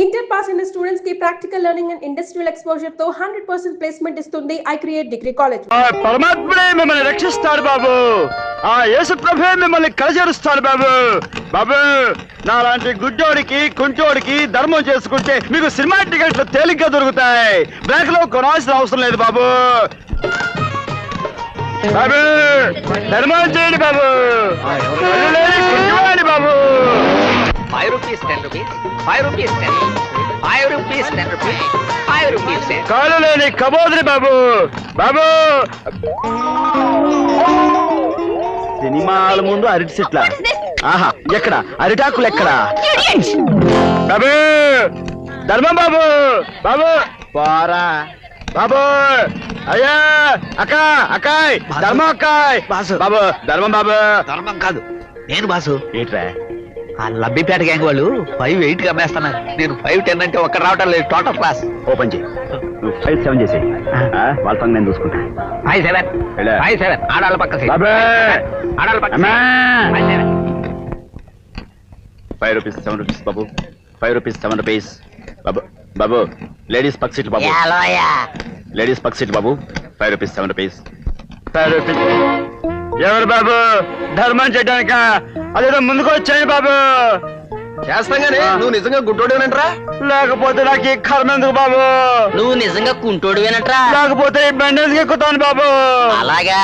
Inter pass in the students की practical learning and industrial exposure तो 100% placement इस्तुंदी I create degree college. परमात्मे मिమ్మల్ని రక్షిస్తాడు బాబు. ఆ యేసు ప్రభువే మిమ్మల్ని కలజరుస్తాడు బాబు. బాబు నాలాంటి గుడ్డోడికి కుంటోడికి ధర్మం చేసుకుంటే మీకు సినిమా టికెట్లు తేలిగ్గా దొరుకుతాయి. బ్లాక్ లో కొనాల్సిన అవసరం లేదు బాబు. బాబు ధర్మం చేయండి బాబు. కుంటోడి బాబు. 5 rupees, 10 rupees, 5 rupees, 10, 5 rupees, 10 rupees, 5 rupees, 10. కాలు లేని కబోదిరి బాబు. బాబు సినిమాల ముందు అరటి చెట్ల ఆహా ఎక్కడ అరిటాకులు ఎక్కడ బాబు ధర్మం బాబు. బాబు పోరా బాబు. అయ్యా అక్క అక్కాయ్ ధర్మం అక్కాయ్ బాబు. ధర్మం బాబు. ధర్మం కాదు నేను బాసు. ఏంట్రా ఆ లబ్బిపేట గ్యాంగ్ వాళ్ళు 5-8 కి అమ్మేస్తున్నారు. నేను 5-10 అంటే ఒక్క రావటం లేదు. టోటల్ క్లాస్ ఓపెన్ చేయి. నువ్వు 5-7 చేసి వాళ్ళ పని నేను చూసుకుంటా. 5-7 ఆడాళ్ళ పక్క seat. బాబు ఆడాళ్ళ పక్క అమ్మా. 5-7. 5 rupees 7 rupees బాబు. 5 rupees 7 rupees బాబు. బాబు లేడీస్ పక్క సీట్ బాబు. లేడీస్ పక్క సీట్ బాబు. 5 rupees 7 rupees 5 rupees. ఎవరు బాబు ధర్మం చేయడానిక? అదేదో ముందుకు వచ్చాయి బాబు. చేస్తాం గానీ నువ్వు నిజంగా గుడ్డోడేనంటరా? లేకపోతే నాకు ఈ కర్మ ఎందుకు బాబు? నువ్వు నిజంగా కుంటోడువేనట్రా? లేకపోతే ఈ బండి ఎందుకు ఎక్కుతాను బాబు? అలాగా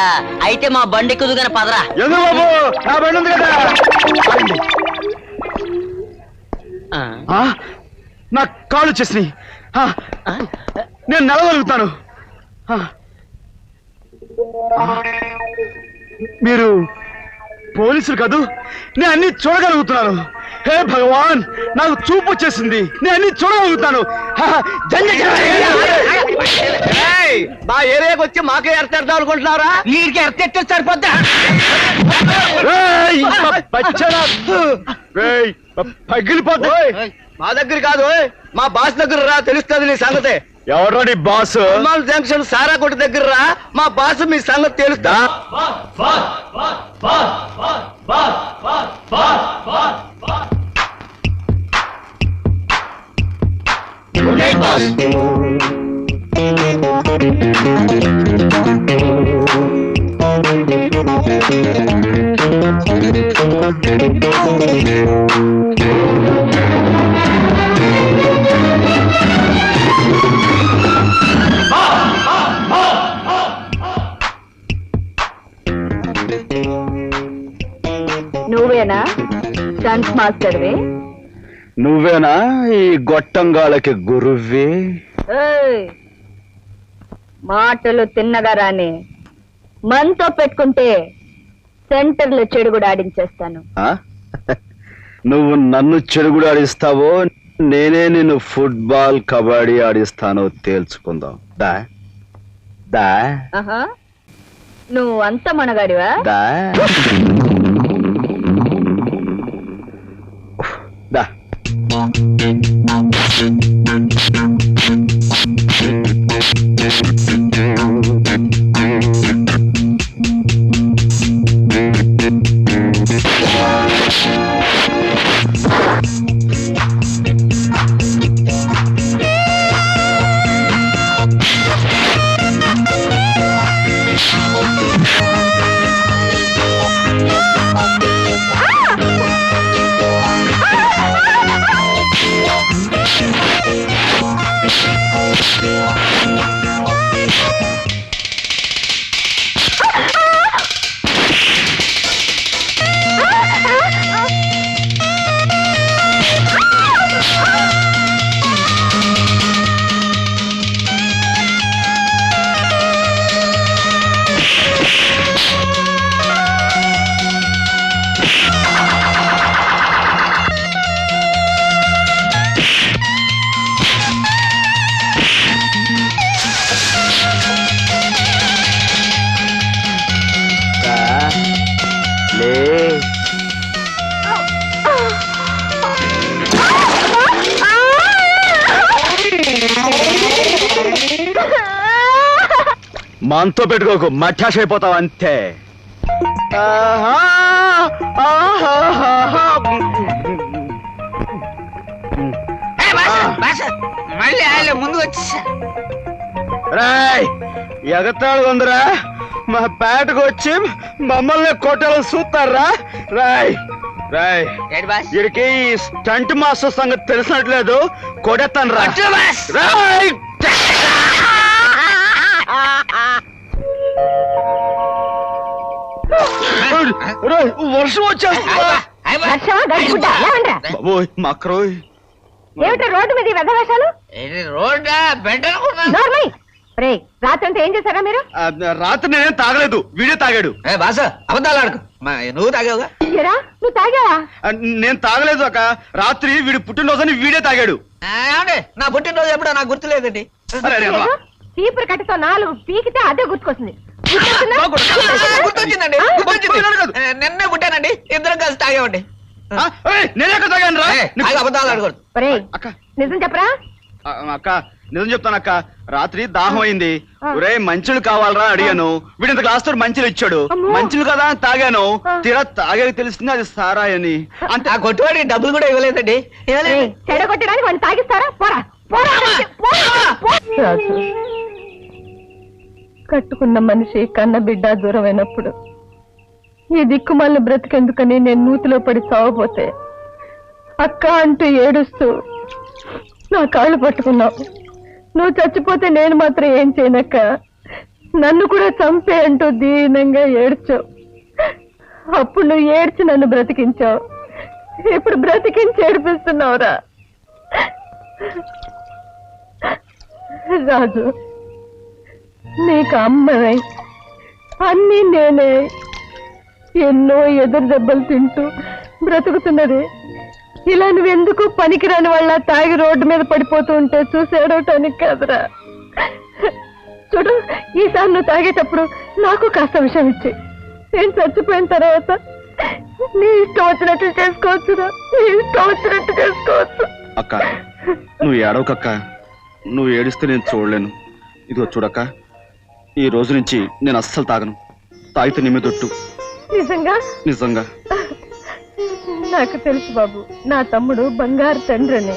అయితే మా బండి ఎక్కుదుగానే పదరా. ఎందుకు బాబు? నా బండి ఉంది కదా. నా కాళ్ళు వచ్చేసినాయి. నేను నడవగలుగుతాను. మీరు పోలీసులు కాదు, నేను అన్ని చూడగలుగుతున్నాను. హే భగవాన్ నాకు చూపు వచ్చేసింది. నేను అన్ని చూడగలుగుతాను. మా ఏరియాకి వచ్చి మాకే ఎర్తేద్దాం అనుకుంటున్నారా? వీడికి ఎర్తెట్టే సరిపోద్దా? పగిలిపోతే మా దగ్గర కాదు, మా బాస్ దగ్గర రా, తెలుస్తుంది నీ సంగతే. ఎవరో నీ బాస్? జంక్షన్ సారా కొట్టు దగ్గర రా, మా బాస్ మీ సంగతి తెలుస్తా. నువ్వేనా డాన్స్ మాస్టర్వే? నువ్వేనా ఈ గొట్టంగాళ్ళకి గురువ్వి? మాటలు తిన్నగా రాని మనతో పెట్టుకుంటే సెంటర్లో చెడుగుడు ఆడించేస్తాను. నువ్వు నన్ను చెడుగుడు ఆడిస్తావో నేనే నిన్ను ఫుట్బాల్ కబడ్డీ ఆడిస్తానో తేల్చుకుందాం. దా దా నువ్వు అంత మనగాడివా? దా దా మనతో పెట్టుకోకు, మఠాష్ అయిపోతావు అంతే. బాస్ మళ్ళీ ఆయన ముందు వచ్చేసా. రాయ్ ఎగతాళి ఉందిరా, మా పేటకు వచ్చి మమ్మల్ని కొట్టాలని చూస్తారా? రాయ్ రాయ్ ఏంటి బాస్? వీడికి స్టంట్ మాస్టర్ సంగతి తెలిసినట్లేదు, కొడేస్తాను రా. కొట్టు బాస్. రాయ్ రాయ్, వర్షం వచ్చేస్తుందా? వర్షమా గడిపుడ్డా లేవండ్రా. బాబోయ్ మక్రోయ్. ఏమిటో రోడ్డు మీద ఈ వెధవేషాలు? రోడ్డా బెడ్ అనుకున్నా. నోర్మై రే, రాత్రంతా ఏం చేశారా మీరు? రాత్రి నేనేం తాగలేదు, వీడే తాగాడు. బాస అబద్ధాలు ఆడుకు, నువ్వు తాగావుగా. ఏరా, నువ్వు తాగావా? నేను తాగలేదు అక్క, రాత్రి వీడి పుట్టినరోజని వీడే తాగాడు. ఏమండి నా పుట్టినరోజు ఎప్పుడో నాకు గుర్తులేదండి. అరే, అరే, అమ్మా. చీపురు కట్టతో 4 పీకితే అదే గుర్తుకొస్తుంది. గుర్తొచ్చిందండి, గుర్తొచ్చింది. నిన్నే పుట్టానండి, ఇద్దరం కలిసి తాగామండి. నేనే తాగాను రా. అబద్ధాలు ఆడకూడదు. ఒరేయ్, అక్క నిజం చెప్పరా? అక్క నిజం చెప్తాను అక్క, రాత్రి దాహం అయింది, ఒరే మంచులు కావాలరా అడిగాను, వీడింత గ్లాస్ తో మంచులు ఇచ్చాడు, మంచులు కదా అని తాగాను, తీరా తాగాక తెలిసింది అది సారాయని. అంతే, ఆ కొట్టువాడికి డబ్బులు కూడా ఇవ్వలేదండి. చెడగొట్టడానికి వాడిని తాగిస్తారా? పోరా పోరా, రాజు, కట్టుకున్న మనిషి కన్న బిడ్డ దూరమైనప్పుడు ఈ దిక్కుమాలిన బ్రతికెందుకని నేను నూతిలో పడి చావపోతే అక్క అంటూ ఏడుస్తూ నా కాళ్ళు పట్టుకున్నావు. నువ్వు చచ్చిపోతే నేను మాత్రం ఏం చేయనక్క, నన్ను కూడా చంపే అంటూ దీనంగా ఏడ్చావు. అప్పుడు నువ్వు ఏడ్చి నన్ను బ్రతికించావు, ఇప్పుడు బ్రతికించి ఏడిపిస్తున్నావురా. రాజు, నీకు అమ్మనై అన్నీ నేనే ఎన్నో ఎదురు దెబ్బలు తింటూ బ్రతుకుతున్నది. ఇలా నువ్వెందుకు పనికిరాని వాళ్ళ తాగి రోడ్డు మీద పడిపోతూ ఉంటే చూసేడవటానికి కాదురా. చూడు, ఈసారి నువ్వు తాగేటప్పుడు నాకు కాస్త విషయం ఇచ్చి, నేను చచ్చిపోయిన తర్వాత నీ ఇష్టం వచ్చినట్టు చేసుకోవచ్చురా, నీ ఇష్టం వచ్చినట్టు చేసుకోవచ్చు. అక్క నువ్వు ఏడవకక్క, నువ్వు ఏడిస్తే నేను చూడలేను. ఇదిగో చూడక్క, ఈ రోజు నుంచి నేను అస్సలు తాగను, తాగితే నీ మీద ఒట్టు. నిజంగా? నిజంగా. నాకు తెలుసు బాబు, నా తమ్ముడు బంగారు తండ్రిని.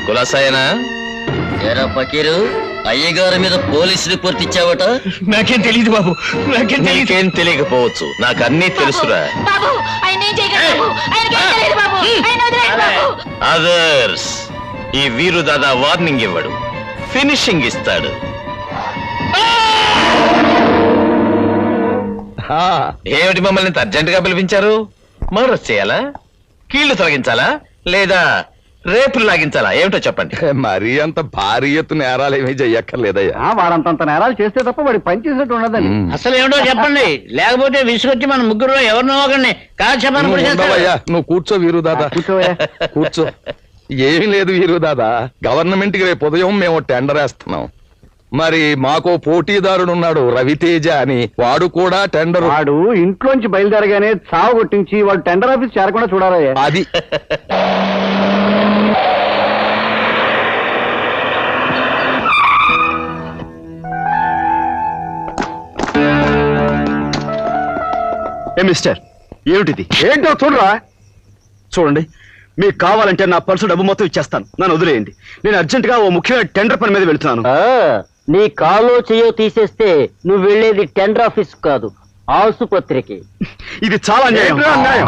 కులాసాయనా ఎరా పకీరు, అయ్యగారి మీద పోలీస్ రిపోర్ట్ ఇచ్చావట? నాకేం తెలియదు బాబు, నాకేం తెలియకపోవచ్చు, నాకు అన్నీ తెలుసురా. అదర్స్, ఈ వీరు దాదా వార్నింగ్ ఇవ్వడు, ఫినిషింగ్ ఇస్తాడు. ఏమిటి మమ్మల్ని అర్జెంట్ గా పిలిపించారు? మర్డర్ చేయాలా, కీళ్లు తొలగించాలా, లేదా రేపులు లాగించాలా? ఏమిటో చెప్పండి. మరీ అంత భారీ ఎత్తు నేరాలు ఏమీ చెయ్యక్కర్లేదయ్యా. వాడంతంత నేరాలు చేస్తే తప్ప వాడి పని చేసినట్టు ఉండదండి. అసలు ఏమిటో చెప్పండి, లేకపోతే విసుగొచ్చి మన ముగ్గురు ఎవరినో ఒకరిని ఉండవయ్యా, నువ్వు కూర్చో వీరు దాదా, కూర్చో. ఏమీ లేదు వీరు దాదా, గవర్నమెంట్ కి రేపు ఉదయం మేము టెండర్ వేస్తున్నాం. మరి మాకో పోటీదారుడు ఉన్నాడు రవితేజ అని, వాడు కూడా టెండర్. వాడు ఇంట్లోంచి బయలుదేరగానే చావు కొట్టించి వాడు టెండర్ ఆఫీస్ చేరకుండా చూడాలయ్యా. అది మిస్టర్, ఏమిటిది? ఏంటో చూడరా. చూడండి, మీకు కావాలంటే నా పర్సు డబ్బు మొత్తం ఇచ్చేస్తాను, నన్ను వదిలేయండి. నేను అర్జెంట్ గా ఓ ముఖ్యమైన టెండర్ పని మీద వెళ్తున్నాను. నీ కాలో చెయ్యో తీసేస్తే నువ్వు వెళ్ళేది టెండర్ ఆఫీస్ కాదు, ఆసుపత్రికి. ఇది చాలా అన్యాయం. అన్యాయం.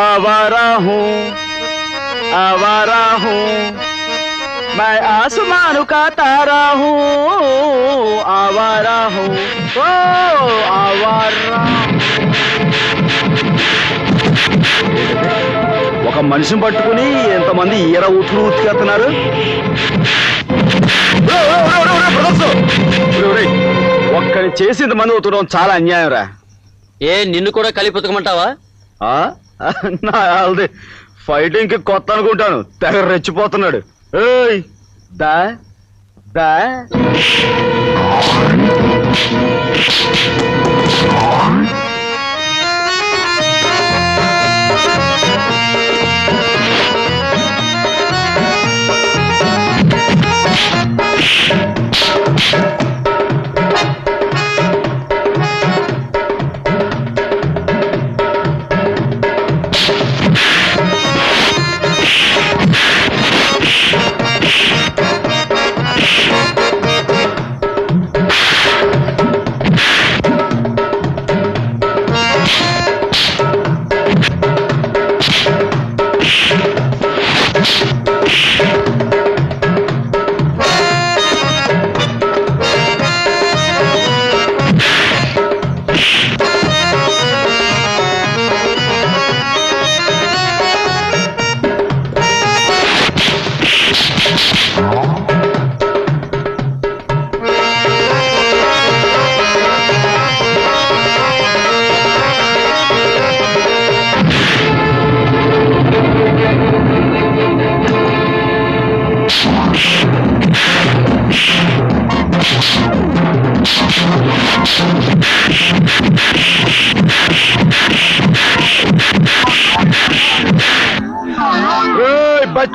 आवारा हूँ मैं आसमान का तारा हूँ, आवारा हूँ, ओ आवारा. ఒక మనిషిని పట్టుకుని ఎంతమంది ఈర ఊట్లు ఉతికేస్తున్నారు. ఒక్కని చేసి ఇంతమంది ఉతకడం చాలా అన్యాయం రా. ఏ నిన్ను కూడా కలిపి ఉతకమంటావా? నా వాళ్ళది ఫైటింగ్ కి కొత్త అనుకుంటాను, తెగ రెచ్చిపోతున్నాడు. ఏయ్ దా దా.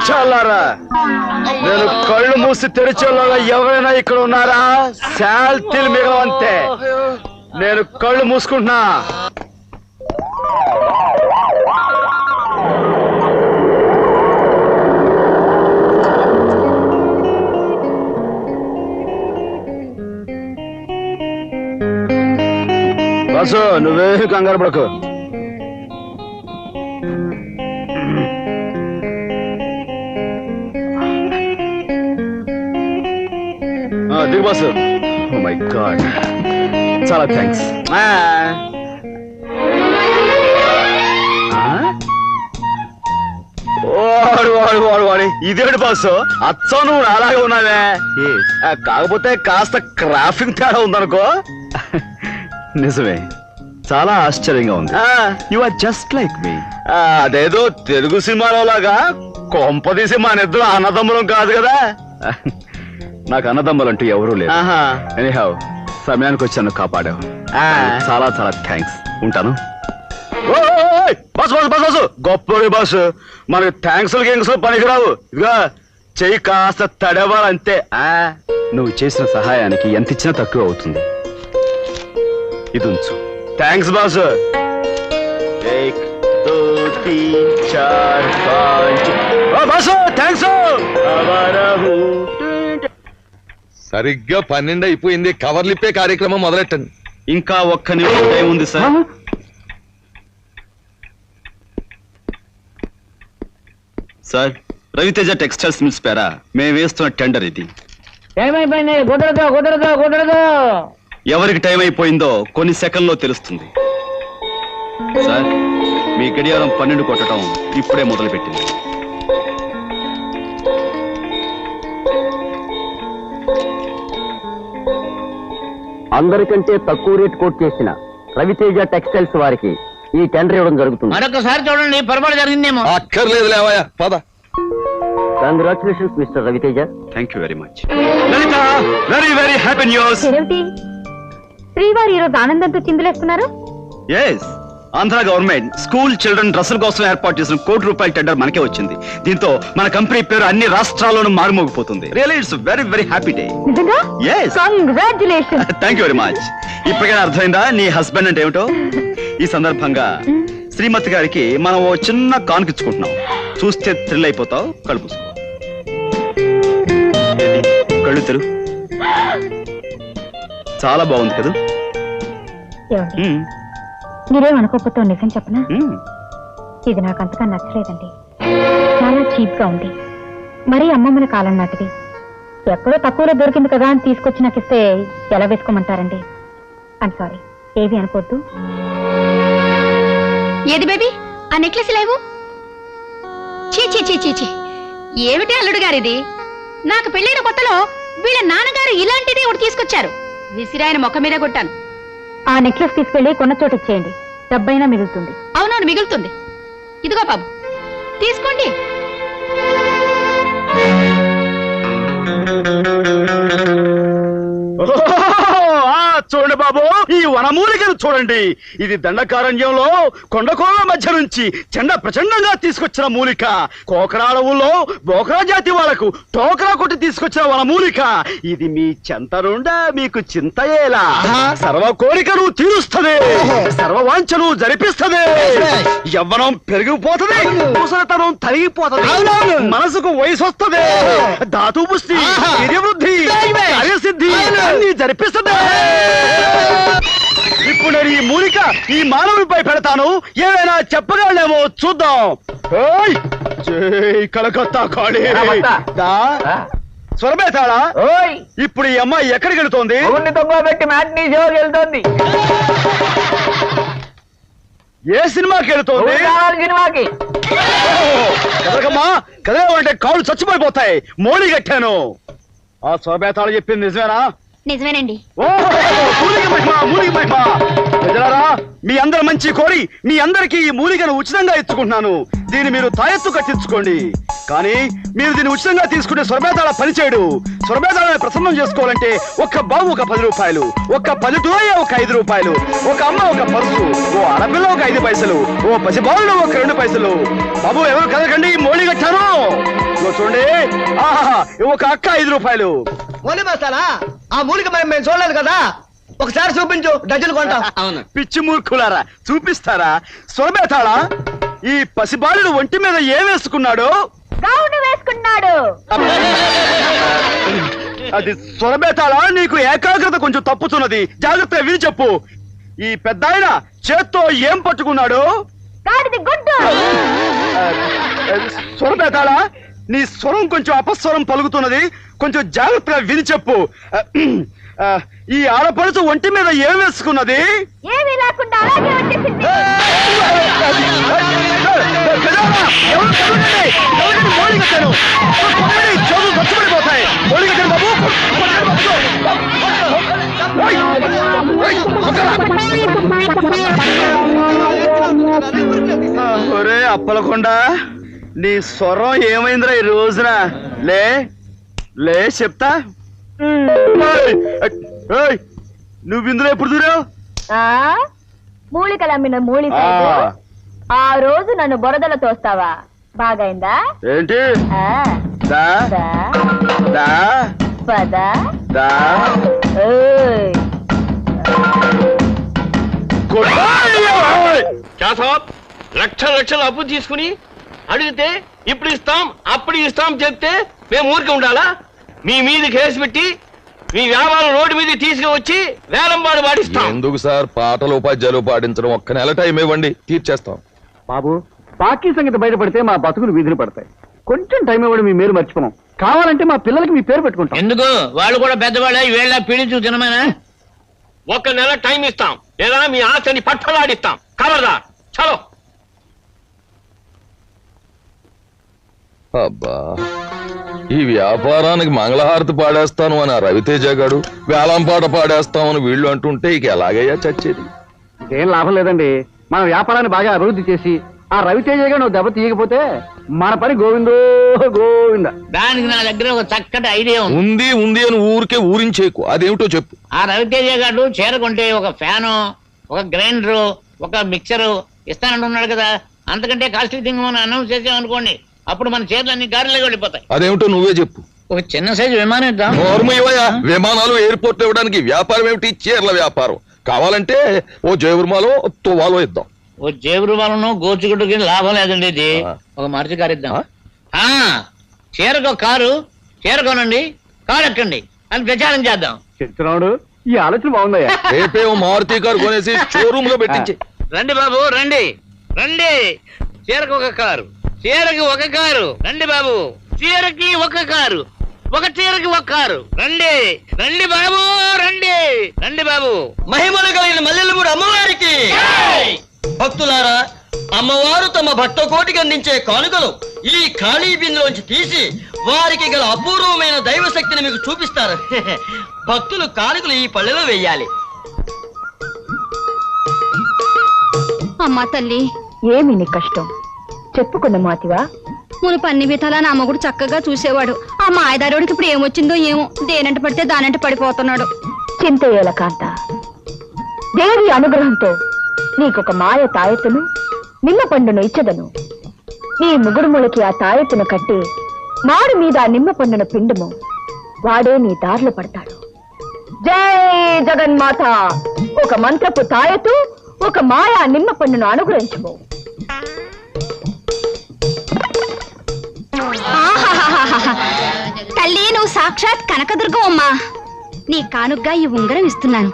పిచ్చాలారా, నేను కళ్ళు మూసి తెరిచేలాగా ఎవరైనా ఇక్కడ ఉన్నారా? శాల్తీలు మిగలవంతే. నేను కళ్ళు మూసుకుంటున్నా. బస్సు నువ్వే కంగారు పడకు. దిగు బస్సు. ఓ మై గాడ్, చాలా థ్యాంక్స్. వాడు వాడు వాడు వాడి ఇదేంటి బాసు, అచ్చం నువ్వు అలాగే ఉన్నావే. కాకపోతే కాస్త క్రాఫింగ్ తేడా ఉందనుకో. నిజమే, చాలా ఆశ్చర్యంగా ఉంది. యు ఆర్ జస్ట్ లైక్ మీ. అదేదో తెలుగు సినిమాలో లాగా కొంపదీసి మన ఇద్దరు అన్నదమ్ములం కాదు కదా. నాకు అన్నదమ్ములంటూ ఎవరూ లేరు. ఎనీహౌ, సమయానికి వచ్చాను, కాపాడావు. చాలా చాలా థ్యాంక్స్. ఉంటాను. బస్ బస్ బస్ బస్ గొప్ప బస్సు. మనకి థ్యాంక్స్లు గింగ్స్లు పనికిరావు. ఇదిగా చెయ్యి కాస్త తడవాలంతే. నువ్వు చేసిన సహాయానికి ఎంత ఇచ్చినా తక్కువ అవుతుంది. ఇది ఉంచు. Thanks boss. థ్యాంక్స్. సరిగ్గా 12 అయిపోయింది. కవర్లిప్పే కార్యక్రమం మొదలెట్టండి. ఇంకా ఒక్క నిమిషం టైం ఉంది sir. Sir, Raviteja textiles mills పేరా మేము వేస్తున్న టెండర్ ఇది. ఏమైపోయింది? కుదరదు కుదరదు కుదరదు. ఎవరికి టైం అయిపోయిందో కొన్ని సెకండ్లో తెలుస్తుంది. సార్, మీ గడియారం 12 కొట్టడం ఇప్పుడే మొదలుపెట్టింది. అందరికంటే తక్కువ రేట్ కోట్ చేసిన రవితేజ టెక్స్టైల్స్ వారికి ఈ టెండర్ ఇవ్వడం జరుగుతుంది. మరొకసారి చూడండి, పొరపాటు జరిగిందేమో. అక్కర్లేదు లేవయ్యా, పద. Congratulations mister Raviteja. Thank you very much. Lalitha, very very happy news. శ్రీవారు ఈరోజు ఆనందంతో చిందులేస్తున్నారు. Yes, Andhra government school children డ్రెస్సుల కోసం ఏర్పాటు చేసిన ₹1 టెండర్ మనకే వచ్చింది. దీంతో మన కంపెనీ పేరు అన్ని రాష్ట్రాల్లోనూ మారుమోగిపోతుంది. Really it's very very happy day. నిజంగా? Yes. Congratulations. Thank you very much. ఇప్పటికైనా అర్థమైందా నీ హస్బెండ్ అంటే ఏమిటో? ఈ సందర్భంగా శ్రీమతి గారికి మనం ఓ చిన్న కానుకిచ్చుకుంటున్నాం. చూస్తే థ్రిల్ అయిపోతావు. కళ్ళు మూసుకో. కళ్ళు తెరు. చాలా బాగుంది కదా. మీరేమనుకోకపోతే నిజం చెప్పనా? ఇది నాకు అంతగా నచ్చలేదండి. చాలా చీప్ గా ఉంది. మరీ అమ్మమ్మల కాలం నాటిది. ఎక్కడో తక్కువలో దొరికింది కదా అని తీసుకొచ్చి నాకు ఇస్తే ఎలా వేసుకోమంటారండి? ఐమ్ సారీ, ఏవి అనుకోద్దు. ఏది బేబీ, ఆ నెక్లెస్ లేవు? చీ చీ చీ చీ చీ, ఏమిటి అల్లుడు గారిది? నాకు పెళ్ళైన కొత్తలో వీళ్ళ నాన్నగారు ఇలాంటిదే ఒకటి తీసుకొచ్చారు. విసిరాయన మొక్క మీద కొట్టాను. ఆ నెక్లెస్ తీసుకెళ్లి కొన్న చోట ఇచ్చేయండి, డబ్బైనా మిగులుతుంది. అవునవును, మిగులుతుంది. ఇదిగో బాబు, తీసుకోండి. చూడండి బాబు, ఈ వనమూలికను చూడండి. ఇది దండకారణ్యంలో కొండకోళ్ల మధ్య నుంచి చెండ ప్రచండంగా తీసుకొచ్చిన మూలిక. కోకరాడవుల్లో బోకరా జాతి వాళ్లకు టోకరా కొట్టి తీసుకొచ్చిన వనమూలిక. ఇది మీ చెంతనుండా మీకు చింతయేలా. సర్వ కోరికను తీరుస్తుంది, సర్వ వాంఛను జరిపిస్తుంది. యవ్వనం పెరిగిపోతుంది, ముసలితనం తరిగిపోతుంది, మనసుకు వయసు వస్తుంది, ధాతు పుష్టి, వృద్ధి, కార్యసిద్ధి అన్ని జరిపిస్తుంది. ఇప్పుడు నేను ఈ మూలిక ఈ మానవుడిపై పెడతాను. ఏమైనా చెప్పగలనేమో చూద్దాం. జై కలకత్తా కాళీ. స్వరమేతాడా? ఇప్పుడు ఈ అమ్మాయి ఎక్కడికి వెళుతోంది? ఏ సినిమాకి వెళుతోంది? సినిమాకి. కదలకమ్మా, కదలవంటే కాళ్ళు చచ్చిపోయిపోతాయి. మోడీ కట్టాను. ఆ స్వరమేతాడు చెప్పింది నిజమేనా? నిజమేనండి. మీ అందరి మంచి కోరి మీ అందరికి ఈ మూలికను ఉచితంగా ఇచ్చుకుంటున్నాను. దీన్ని మీరు తాయెత్తు కట్టించుకోండి. కానీ మీరు దీన్ని ఉచితంగా తీసుకుంటే స్వరమేతాళ పనిచేయడు. స్వరమేతాళని ప్రసన్నం చేసుకోవాలంటే ఒక్క బాబు ఒక ₹10, ఒక్క పల్లెటూరయ్య ఒక ₹5, ఒక అమ్మ ఒక పరుసు, ఓ ఆడపిల్ల ఒక 5 పైసలు, ఓ పసిబాలు ఒక 2 పైసలు. బాబు ఎవరు కదకండి, మోళీ కట్టాను. ఇదిగో చూడండి, ఆహా ఒక అక్క 5 రూపాయలు. మూలి మస్తానా? ఆ మూలిక మేము చూడలేదు కదా, ఒకసారి చూపించు, డజన్ కొంటాం. అవును. పిచ్చి మూర్ఖులారా, చూపిస్తారా? సొరబేతాళ, ఈ పసిబాలుడు ఒంటి మీద ఏం వేసుకున్నాడు? గౌను వేసుకున్నాడు. అది సొరబేతాళ, నీకు ఏకాగ్రత కొంచెం తప్పుతున్నది, జాగ్రత్తగా విని చెప్పు. ఈ పెద్ద ఆయన చేత్తో ఏం పట్టుకున్నాడు? గాడిది గుడ్డు. స్వరబేతాళ, నీ స్వరం కొంచెం అపస్వరం పలుకుతున్నది, కొంచెం జాగ్రత్తగా విని చెప్పు. ఈ ఆడపడుచు ఒంటి మీద ఏం వేసుకున్నది? ఏమీ లేకుండా అలాగే వచ్చేసింది. ఒరే అప్పలకొండ, నీ స్వరం ఏమైందిరా ఈ రోజున? లే లే చెప్తా. నువ్వు ఇందులో ఎప్పుడు దూరావు? మూలికలు అమ్మిన మూలి సాగు. ఆ రోజు నన్ను బురదలో తోస్తావా? బాగైందా? ఏంటి? దా దా పద. దా లక్షలు అప్పు తీసుకుని అడిగితే ఇప్పుడు ఇస్తాం అప్పుడు ఇస్తాం చెప్తే మేము ఊరికే ఉండాలా? మీ మీద కేసు పెట్టి మీ వ్యాపారం రోడ్డు మీద తీసుకువచ్చి వేలంపాడు పాటిస్తాం. ఎందుకు సార్ పాటలు ఉపాధ్యాయులు పాటించడం? ఒక్క నెల టైం ఇవ్వండి, తీర్చేస్తాం. బాబు, బాకీ సంగతి బయటపడితే మా బతుకులు వీధులు పడతాయి. కొంచెం టైం ఇవ్వడం మీ మీరు మర్చిపోం. కావాలంటే మా పిల్లలకి మీ పేరు పెట్టుకుంటాం. ఎందుకు? వాళ్ళు కూడా పెద్దవాళ్ళ వీళ్ళ పీడించు తినమేనా? ఒక నెల టైం ఇస్తాం, లేదా మీ ఆస్తిని పట్టలాడిస్తాం. కలదా చలో. అబ్బా, ఈ వ్యాపారానికి మంగళహారతి పాడేస్తాను అని ఆ రవితేజ గాడు, వేలం పాట పాడేస్తామని వీళ్ళు అంటుంటే ఇక ఎలాగయ్యా చచ్చేది? ఏం లాభం లేదండి. మన వ్యాపారాన్ని బాగా అభివృద్ధి చేసి ఆ రవితేజగా నువ్వు దెబ్బ తీయకపోతే మన పని గోవిందో గోవింద. దానికి నా దగ్గర ఒక చక్కటి ఐడియా ఉంది ఉంది అని ఊరికే ఊరించేకు. అదేమిటో చెప్పు. ఆ రవితేజ గారు చేరకుంటే ఒక ఫ్యాను, ఒక గ్రైండరు, ఒక మిక్సరు ఇస్తానంటున్నాడు కదా. అంతకంటే కాస్ట్లీ థింగ్ మనం అనౌన్స్ చేసామనుకోండి, అప్పుడు మన చీరలన్నీ గారిలోకి వెళ్ళిపోతాయి. అదేమిటో నువ్వే చెప్పు. ఒక చిన్న సైజు విమానం ఇద్దాం. విమానాలు ఎయిర్పోర్ట్ ఇవ్వడానికి వ్యాపారం ఏమిటి? చీరల వ్యాపారం. కావాలంటే ఓ జయవర్మాలో తువ్వాలో ఇద్దాం. ఓ జేబురు వాళ్ళను గోచుగుడ్డుకి లాభం లేదండి. ఇది ఒక మరిచి కారు ఇద్దాం. చీరకు కారు, చీరకోనండి, కారు ఎక్కండి అని ప్రచారం చేద్దాం. చెప్తున్నాడు, ఈ ఆలోచన బాగుందయ్యా. రేపే ఓ మారుతి కారు కొనేసి షోరూమ్ లో పెట్టించి. రండి బాబు రండి రండి. చీరకు ఒక కారు, చీరకి ఒక కారు. రండి బాబు, చీరకి ఒక కారు, ఒక చీరకి ఒక కారు. రండి రండి బాబు రండి రండి బాబు. మహిమలు కలిగిన మల్లెలమూడు అమ్మవారికి భక్తులారా, అమ్మవారు తమ భక్త కోటికి అందించే కానుకలు ఈ ఖాళీ బిందులోంచి తీసి వారికి గల అపూర్వమైన దైవ శక్తిని మీకు చూపిస్తారు. భక్తులు కానుకలు ఈ పళ్ళెలో వెయ్యాలి. అమ్మా తల్లి, ఏమి నీ కష్టం? చెప్పుకున్న మాతివా? మునుపు అన్ని విధాలా నా మొగుడు చక్కగా చూసేవాడు. ఆ మాయదారుడికి ఇప్పుడు ఏమొచ్చిందో ఏమో, దేనంట పడితే దానంట పడిపోతున్నాడు. చింతయ్యేల కాంత, దేవి అనుగ్రహంతో నీకొక మాయ తాయెత్తును, నిమ్మ పండును ఇచ్చదను. నీ ముగుడుములకి ఆ తాయెత్తును కట్టి మాడు మీద ఆ నిమ్మ పండును పిండుము, వాడే నీ దారిలో పడతాడు. జై జగన్మాత. ఒక మంత్రపు తాయెత్తు, ఒక మాయా నిమ్మ పండును అనుగ్రహించము. తల్లి, నువ్వు సాక్షాత్ కనకదుర్గం అమ్మా. నీ కానుగ్గా ఈ ఉంగరం ఇస్తున్నాను.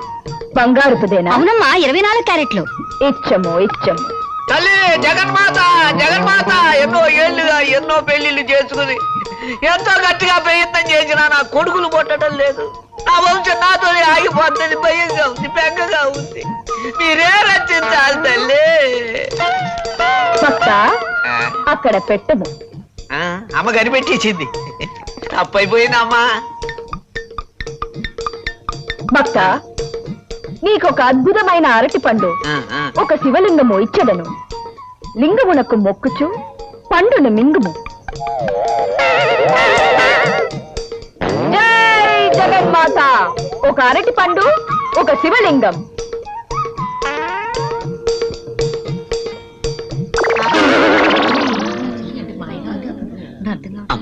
బంగారుపుదేనా? అవునమ్మా, 24 క్యారెట్లు. ఇచ్చము ఇచ్చము. తల్లి జగన్మాత, జగన్మాత ఎన్నో ఏళ్లుగా ఎన్నో పెళ్లిళ్ళు చేసుకుని ఎంతో గట్టిగా ప్రయత్నం చేసినా నా కొడుకులు పుట్టడం లేదు. నా వంశం నాతోనే ఆగిపోతుంది. భయంగా ఉంది, బెంగగా ఉంది. మీరే రచించాలి తల్లి. భక్త, అక్కడ పెట్టము. అమ్మ కనిపెట్టించింది, తప్పైపోయిందమ్మా. భక్త, నీకొక అద్భుతమైన అరటి పండు, ఒక శివలింగము ఇచ్చదను. లింగమునకు మొక్కుచు పండును మింగుము. జై జగన్మాత. ఒక అరటి పండు, ఒక శివలింగం.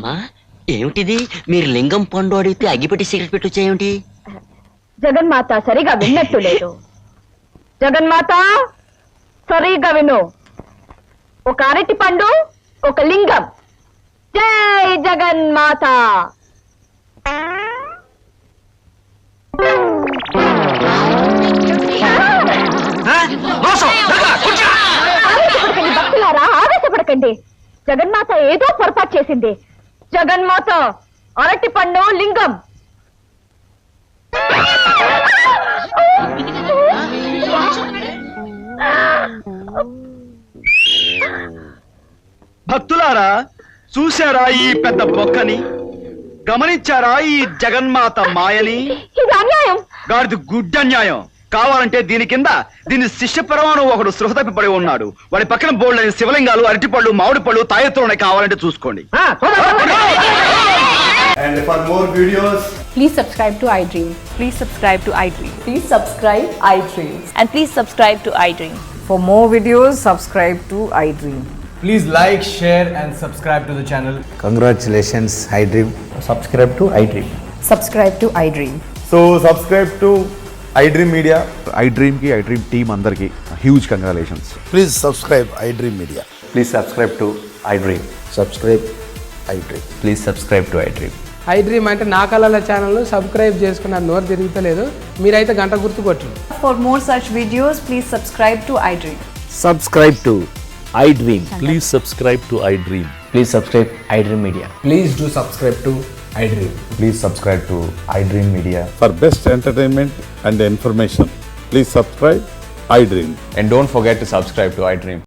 అమ్మా ఏమిటిది మీరు లింగం పండు అడిగితే అగ్గిపెట్టి సిగరెట్ పెట్టి వచ్చేయేమిటి? జగన్మాత సరిగా విన్నట్టు లేదు. జగన్మాత సరిగా విను. ఒక అరటి పండు, ఒక లింగం. జై జగన్మాత. ఆవేశపడకండి భక్తులారా, ఆవేశపడకండి. జగన్మాత ఏదో పొరపాటు చేసింది. జగన్మాత అరటి పండు, లింగం. భక్తులారా, చూశారా ఈ పెద్ద బొక్కని? గమనించారా ఈ జగన్మాత మాయని? ఇది అన్యాయం. గాడిది గుడ్డ అన్యాయం. కావాలంటే దీని కింద దీని శిష్య పరమాణు ఒకడు సృహ తప్పిపడి ఉన్నాడు. వాడి పక్కన బోల్డైన శివలింగాలు, అరటిపళ్ళు, మామిడి పళ్ళు, తాయెత్తులు ఉన్నాయి. కావాలంటే చూసుకోండి. And for more videos, please subscribe to iDream. Please subscribe to iDream. Please subscribe iDream. And please subscribe to iDream. For more videos, subscribe to iDream. please like, share and subscribe to the channel. Congratulations, iDream. Subscribe to iDream. Subscribe to iDream. So subscribe to iDream Media. iDream ki iDream team andarki huge congratulations. Please subscribe iDream Media. Please subscribe to iDream. Subscribe iDream. Please subscribe to iDream. iDream అంటే నా కళల channel subscribe చేసుకున్న నోరు తిరుగుతలేదు. మీరైతే గంట గుర్తు కొట్టండి. For more such videos, please subscribe to iDream. Subscribe to iDream. Please subscribe to iDream. Please subscribe iDream Media. Please do subscribe to iDream. Please subscribe to iDream Media. For best entertainment and information, please subscribe iDream. And don't forget to subscribe to iDream.